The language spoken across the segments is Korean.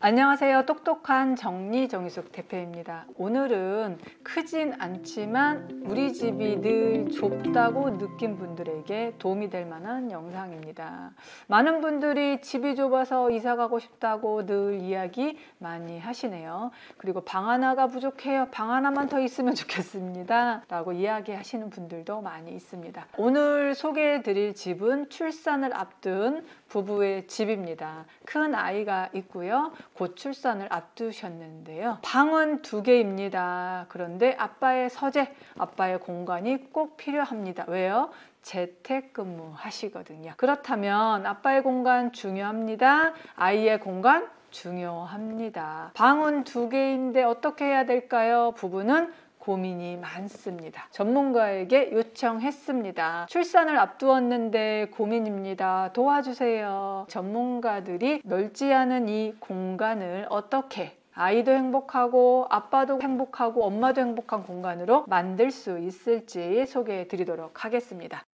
안녕하세요. 똑똑한 정리정의숙 대표입니다. 오늘은 크진 않지만 우리 집이 늘 좁다고 느낀 분들에게 도움이 될 만한 영상입니다. 많은 분들이 집이 좁아서 이사 가고 싶다고 늘 이야기 많이 하시네요. 그리고 방 하나가 부족해요. 방 하나만 더 있으면 좋겠습니다. 라고 이야기하시는 분들도 많이 있습니다. 오늘 소개해 드릴 집은 출산을 앞둔 부부의 집입니다. 큰 아이가 있고요. 곧 출산을 앞두셨는데요. 방은 2개입니다. 그런데 아빠의 서재, 아빠의 공간이 꼭 필요합니다. 왜요? 재택근무 하시거든요. 그렇다면 아빠의 공간 중요합니다. 아이의 공간 중요합니다. 방은 2개인데 어떻게 해야 될까요? 부부는 고민이 많습니다. 전문가에게 요청했습니다. 출산을 앞두었는데 고민입니다. 도와주세요. 전문가들이 넓지 않은 이 공간을 어떻게 아이도 행복하고 아빠도 행복하고 엄마도 행복한 공간으로 만들 수 있을지 소개해 드리도록 하겠습니다.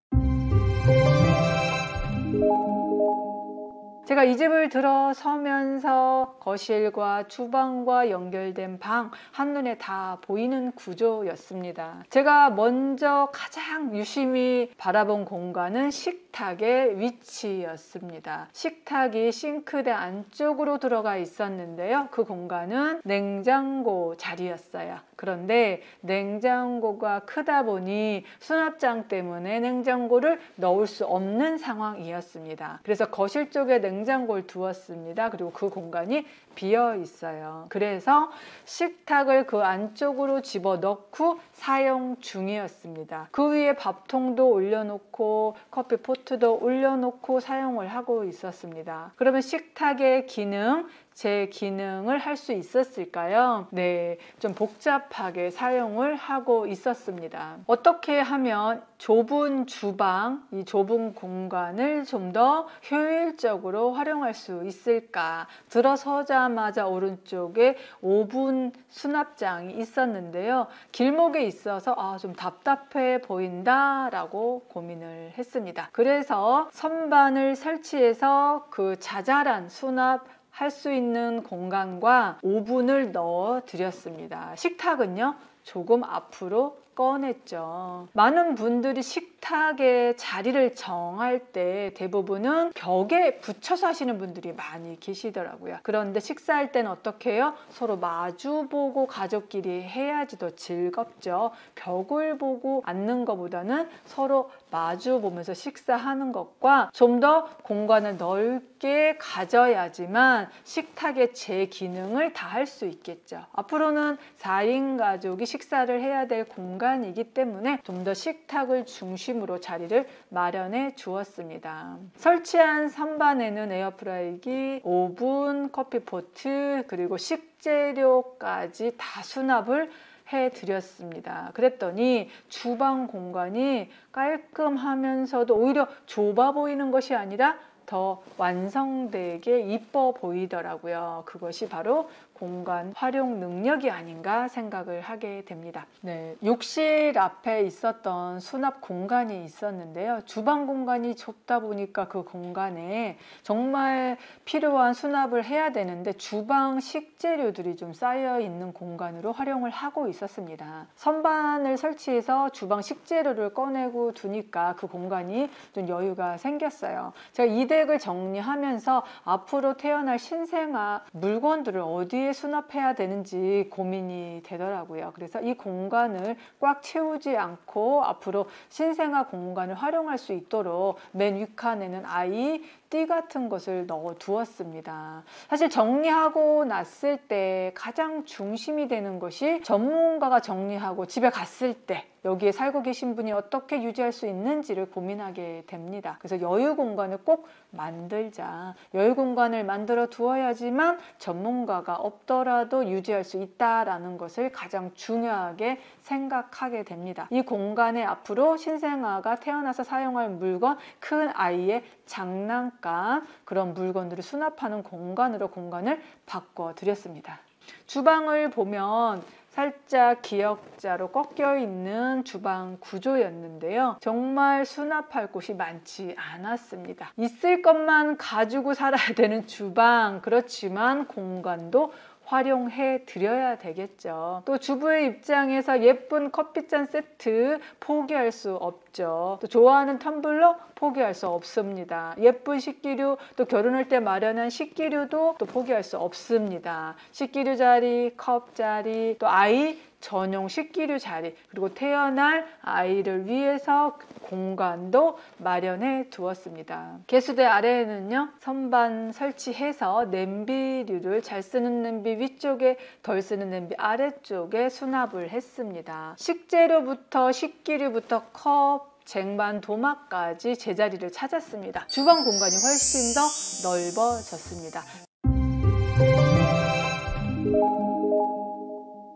제가 이 집을 들어서면서 거실과 주방과 연결된 방 한눈에 다 보이는 구조였습니다. 제가 먼저 가장 유심히 바라본 공간은 식탁의 위치였습니다. 식탁이 싱크대 안쪽으로 들어가 있었는데요. 그 공간은 냉장고 자리였어요. 그런데 냉장고가 크다 보니 수납장 때문에 냉장고를 넣을 수 없는 상황이었습니다. 그래서 거실 쪽에 냉장고를 두었습니다. 그리고 그 공간이 비어 있어요. 그래서 식탁을 그 안쪽으로 집어넣고 사용 중이었습니다. 그 위에 밥통도 올려놓고 커피포트도 올려놓고 사용을 하고 있었습니다. 그러면 식탁의 기능, 제 기능을 할 수 있었을까요? 네, 좀 복잡하게 사용을 하고 있었습니다. 어떻게 하면 좁은 주방, 이 좁은 공간을 좀 더 효율적으로 활용할 수 있을까? 들어서자마자 오른쪽에 오븐 수납장이 있었는데요. 길목에 있어서 좀 답답해 보인다라고 고민을 했습니다. 그래서 선반을 설치해서 그 자잘한 수납 할 수 있는 공간과 오븐을 넣어 드렸습니다. 식탁은요, 조금 앞으로 꺼냈죠. 많은 분들이 식탁의 자리를 정할 때 대부분은 벽에 붙여서 하시는 분들이 많이 계시더라고요. 그런데 식사할 때는 어떻게 해요? 서로 마주보고 가족끼리 해야지 더 즐겁죠. 벽을 보고 앉는 것보다는 서로 마주 보면서 식사하는 것과 좀 더 공간을 넓게 가져야지만 식탁의 제 기능을 다 할 수 있겠죠. 앞으로는 4인 가족이 식사를 해야 될 공간이기 때문에 좀 더 식탁을 중심으로 자리를 마련해 주었습니다. 설치한 선반에는 에어프라이기, 오븐, 커피포트, 그리고 식재료까지 다 수납을 해드렸습니다. 그랬더니 주방 공간이 깔끔하면서도 오히려 좁아 보이는 것이 아니라 더 완성되게 이뻐 보이더라고요. 그것이 바로 공간 활용 능력이 아닌가 생각을 하게 됩니다. 네, 욕실 앞에 있었던 수납 공간이 있었는데요. 주방 공간이 좁다 보니까 그 공간에 정말 필요한 수납을 해야 되는데 주방 식재료들이 좀 쌓여 있는 공간으로 활용을 하고 있었습니다. 선반을 설치해서 주방 식재료를 꺼내고 두니까 그 공간이 좀 여유가 생겼어요. 제가 이 댁을 정리하면서 앞으로 태어날 신생아 물건들을 어디에 수납해야 되는지 고민이 되더라고요. 그래서 이 공간을 꽉 채우지 않고 앞으로 신생아 공간을 활용할 수 있도록 맨 윗칸에는 아이 띠 같은 것을 넣어 두었습니다. 사실 정리하고 났을 때 가장 중심이 되는 것이 전문가가 정리하고 집에 갔을 때 여기에 살고 계신 분이 어떻게 유지할 수 있는지를 고민하게 됩니다. 그래서 여유 공간을 꼭 만들자. 여유 공간을 만들어 두어야지만 전문가가 없더라도 유지할 수 있다라는 것을 가장 중요하게 생각하게 됩니다. 이 공간에 앞으로 신생아가 태어나서 사용할 물건, 큰 아이의 장난감, 그런 물건들을 수납하는 공간으로 공간을 바꿔드렸습니다. 주방을 보면 살짝 기역자로 꺾여 있는 주방 구조였는데요. 정말 수납할 곳이 많지 않았습니다. 있을 것만 가지고 살아야 되는 주방, 그렇지만 공간도 활용해 드려야 되겠죠. 또 주부의 입장에서 예쁜 커피잔 세트 포기할 수 없죠. 또 좋아하는 텀블러 포기할 수 없습니다. 예쁜 식기류, 또 결혼할 때 마련한 식기류도 또 포기할 수 없습니다. 식기류 자리, 컵 자리, 또 아이 전용 식기류 자리, 그리고 태어날 아이를 위해서 공간도 마련해 두었습니다. 개수대 아래에는요, 선반 설치해서 냄비류를 잘 쓰는 냄비 위쪽에, 덜 쓰는 냄비 아래쪽에 수납을 했습니다. 식재료부터 식기류부터 컵, 쟁반, 도마까지 제자리를 찾았습니다. 주방 공간이 훨씬 더 넓어졌습니다.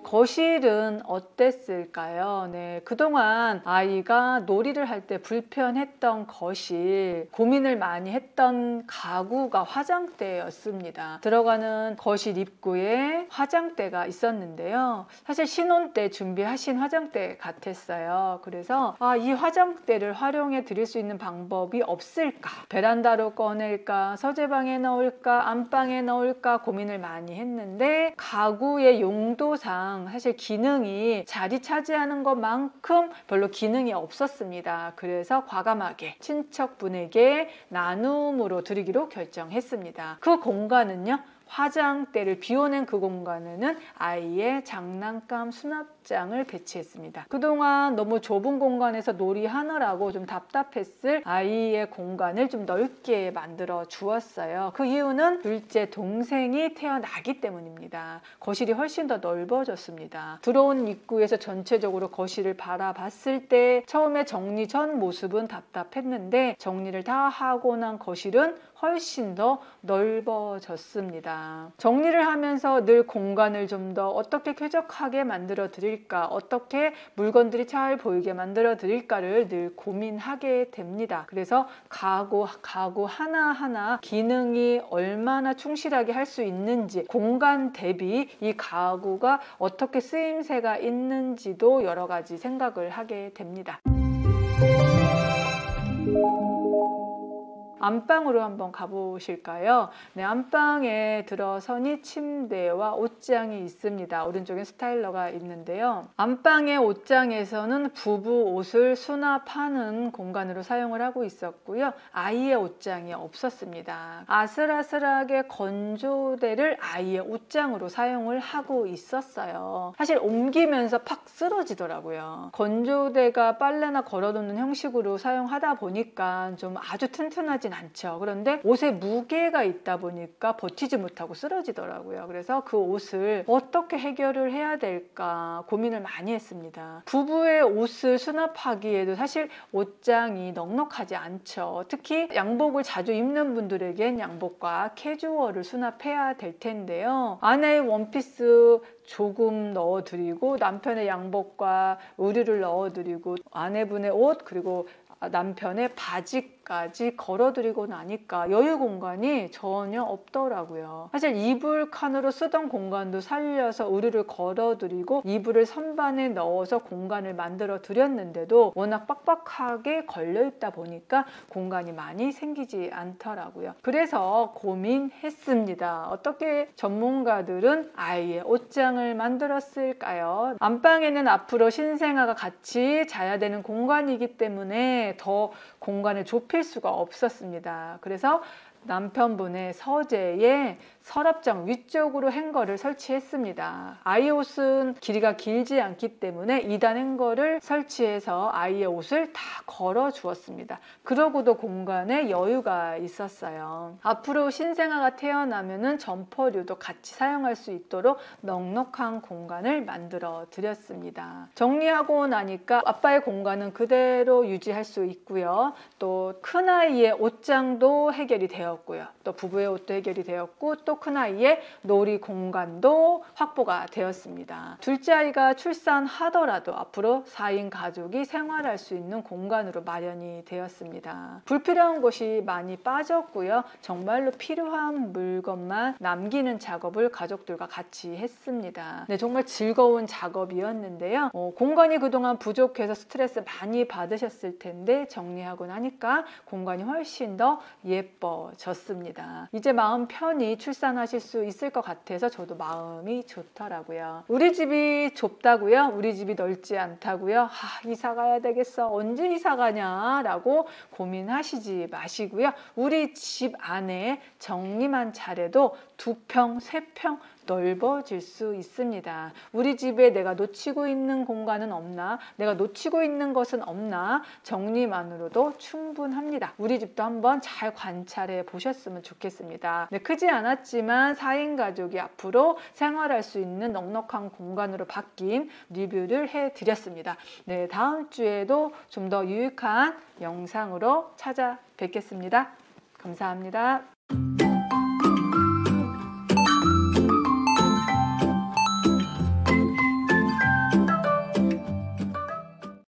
거실은 어땠을까요? 네, 그동안 아이가 놀이를 할 때 불편했던 거실, 고민을 많이 했던 가구가 화장대였습니다. 들어가는 거실 입구에 화장대가 있었는데요. 사실 신혼 때 준비하신 화장대 같았어요. 그래서 이 화장대를 활용해 드릴 수 있는 방법이 없을까? 베란다로 꺼낼까? 서재방에 넣을까? 안방에 넣을까? 고민을 많이 했는데 가구의 용도상 사실 기능이 자리 차지하는 것만큼 별로 기능이 없었습니다. 그래서 과감하게 친척분에게 나눔으로 드리기로 결정했습니다. 그 공간은요, 화장대를 비워낸 그 공간에는 아이의 장난감 수납장을 배치했습니다. 그동안 너무 좁은 공간에서 놀이하느라고 좀 답답했을 아이의 공간을 좀 넓게 만들어 주었어요. 그 이유는 둘째 동생이 태어나기 때문입니다. 거실이 훨씬 더 넓어졌습니다. 들어온 입구에서 전체적으로 거실을 바라봤을 때 처음에 정리 전 모습은 답답했는데 정리를 다 하고 난 거실은 훨씬 더 넓어졌습니다. 정리를 하면서 늘 공간을 좀 더 어떻게 쾌적하게 만들어 드릴까, 어떻게 물건들이 잘 보이게 만들어 드릴까를 늘 고민하게 됩니다. 그래서 가구 하나하나 기능이 얼마나 충실하게 할 수 있는지, 공간 대비 이 가구가 어떻게 쓰임새가 있는지도 여러 가지 생각을 하게 됩니다. 안방으로 한번 가보실까요? 네, 안방에 들어서니 침대와 옷장이 있습니다. 오른쪽에 스타일러가 있는데요. 안방의 옷장에서는 부부 옷을 수납하는 공간으로 사용을 하고 있었고요. 아이의 옷장이 없었습니다. 아슬아슬하게 건조대를 아이의 옷장으로 사용을 하고 있었어요. 사실 옮기면서 팍 쓰러지더라고요. 건조대가 빨래나 걸어놓는 형식으로 사용하다 보니까 좀 아주 튼튼하진 않죠. 그런데 옷에 무게가 있다 보니까 버티지 못하고 쓰러지더라고요. 그래서 그 옷을 어떻게 해결을 해야 될까 고민을 많이 했습니다. 부부의 옷을 수납하기에도 사실 옷장이 넉넉하지 않죠. 특히 양복을 자주 입는 분들에겐 양복과 캐주얼을 수납해야 될 텐데요. 아내의 원피스 조금 넣어드리고, 남편의 양복과 의류를 넣어드리고, 아내분의 옷, 그리고 남편의 바지까지 걸어드리고 나니까 여유 공간이 전혀 없더라고요. 사실 이불 칸으로 쓰던 공간도 살려서 의류를 걸어드리고 이불을 선반에 넣어서 공간을 만들어 드렸는데도 워낙 빡빡하게 걸려있다 보니까 공간이 많이 생기지 않더라고요. 그래서 고민했습니다. 어떻게 전문가들은 아이의 옷장을 만들었을까요? 안방에는 앞으로 신생아가 같이 자야 되는 공간이기 때문에 더 공간을 좁힐 수가 없었습니다. 그래서 남편분의 서재에 서랍장 위쪽으로 행거를 설치했습니다. 아이 옷은 길이가 길지 않기 때문에 2단 행거를 설치해서 아이의 옷을 다 걸어 주었습니다. 그러고도 공간에 여유가 있었어요. 앞으로 신생아가 태어나면은 점퍼류도 같이 사용할 수 있도록 넉넉한 공간을 만들어 드렸습니다. 정리하고 나니까 아빠의 공간은 그대로 유지할 수 있고요. 또 큰아이의 옷장도 해결이 되었고요. 또 부부의 옷도 해결이 되었고, 또 또 큰아이의 놀이 공간도 확보가 되었습니다. 둘째 아이가 출산하더라도 앞으로 4인 가족이 생활할 수 있는 공간으로 마련이 되었습니다. 불필요한 곳이 많이 빠졌고요. 정말로 필요한 물건만 남기는 작업을 가족들과 같이 했습니다. 네, 정말 즐거운 작업이었는데요. 공간이 그동안 부족해서 스트레스 많이 받으셨을 텐데 정리하고 나니까 공간이 훨씬 더 예뻐졌습니다. 이제 마음 편히 출산하실 수 있을 것 같아서 저도 마음이 좋더라고요. 우리 집이 좁다고요? 우리 집이 넓지 않다고요? 이사 가야 되겠어. 언제 이사 가냐? 라고 고민하시지 마시고요. 우리 집 안에 정리만 잘해도 2평, 3평 넓어질 수 있습니다. 우리 집에 내가 놓치고 있는 공간은 없나? 내가 놓치고 있는 것은 없나? 정리만으로도 충분합니다. 우리 집도 한번 잘 관찰해 보셨으면 좋겠습니다. 네, 크지 않았지만 4인 가족이 앞으로 생활할 수 있는 넉넉한 공간으로 바뀐 리뷰를 해드렸습니다. 네, 다음 주에도 좀 더 유익한 영상으로 찾아뵙겠습니다. 감사합니다.